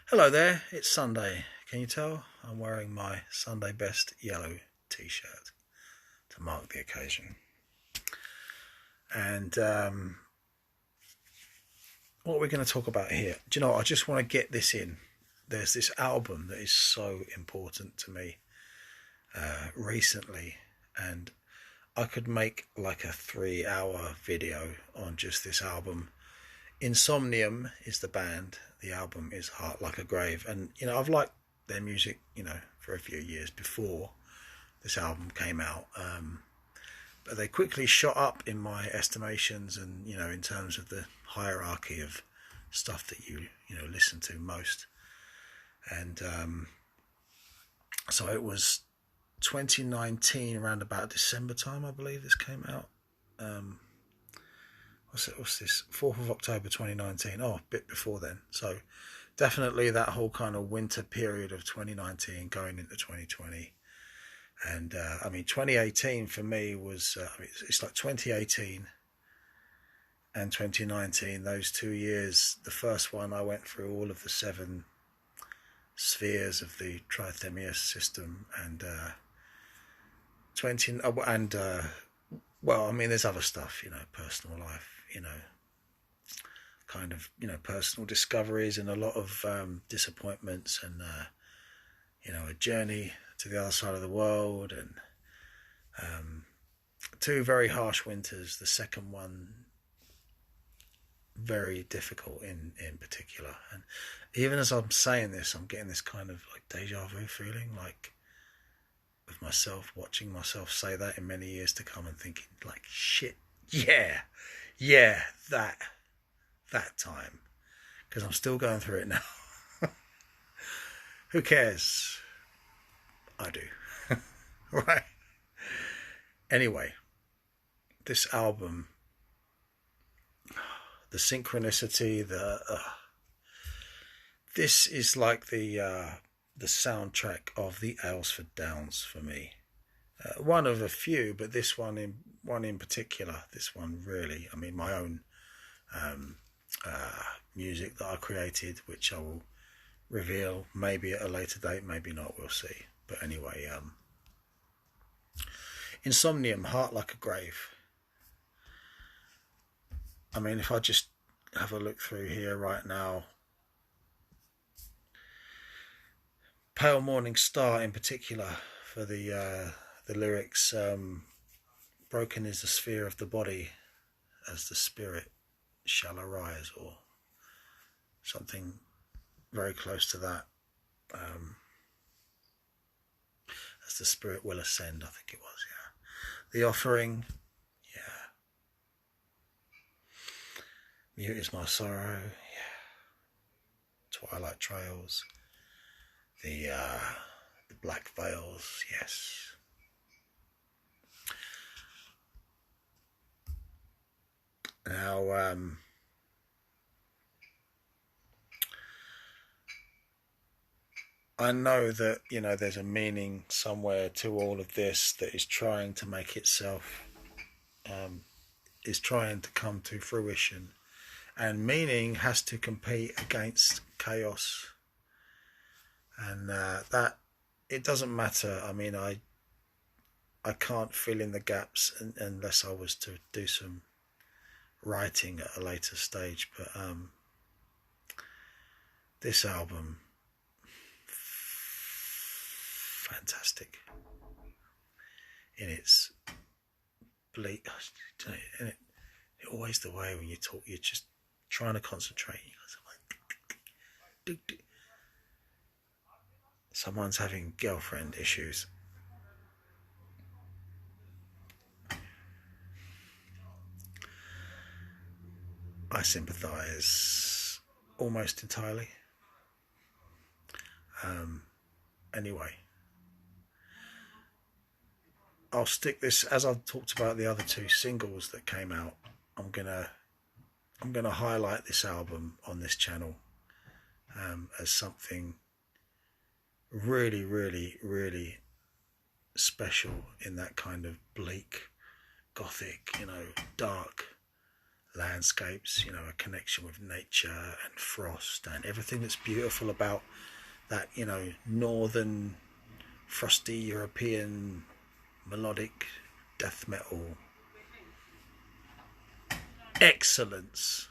Hello there, it's Sunday. Can you tell? I'm wearing my Sunday best yellow t-shirt to mark the occasion. And what we're going to talk about here, do you know what? I just want to get this in. There's this album that is so important to me recently, and I could make like a 3-hour video on just this album. Insomnium is the band. The album is Heart Like a Grave, and I've liked their music for a few years before this album came out, but they quickly shot up in my estimations, and in terms of the hierarchy of stuff that you listen to most. And so it was 2019, around about December time, I believe this came out. What's this? 4th of October 2019. Oh, a bit before then. So definitely that whole kind of winter period of 2019 going into 2020. And 2018 for me was, it's like 2018 and 2019, those 2 years. The first one, I went through all of the 7 spheres of the Trithemius system, and there's other stuff, personal life, kind of, personal discoveries, and a lot of disappointments, and a journey to the other side of the world, and 2 very harsh winters. The second one very difficult in particular. And even as I'm saying this, I'm getting this kind of like deja vu feeling, like with myself, watching myself say that in many years to come, and thinking like, shit, yeah, that time, because I'm still going through it now. Who cares? I do. Right. Anyway, this album, the synchronicity, this is like the soundtrack of the Aylesford Downs for me. One of a few, but this one in particular, this one really, my own music that I created, which I will reveal maybe at a later date, maybe not, we'll see. But anyway, Insomnium, Heart Like a Grave. If I just have a look through here right now, Pale Morning Star in particular, for the lyrics, broken is the sphere of the body as the spirit shall arise, or something very close to that. As the spirit will ascend, I think it was, yeah. The Offering, yeah. Mute is my sorrow, yeah. Twilight Trails, the Black Veils, yes. Now, I know that, there's a meaning somewhere to all of this that is trying to make itself, is trying to come to fruition. And meaning has to compete against chaos. And that, it doesn't matter. I can't fill in the gaps unless I was to do some writing at a later stage. But this album, fantastic in its bleak, and it always the way when you talk, you're just trying to concentrate. Someone's having girlfriend issues. I sympathise almost entirely. Anyway, I'll stick this, as I've talked about the other 2 singles that came out. I'm gonna highlight this album on this channel as something really, really, really special in that kind of bleak, gothic, dark landscapes, you know, a connection with nature and frost and everything that's beautiful about that, you know, northern frosty European melodic death metal excellence.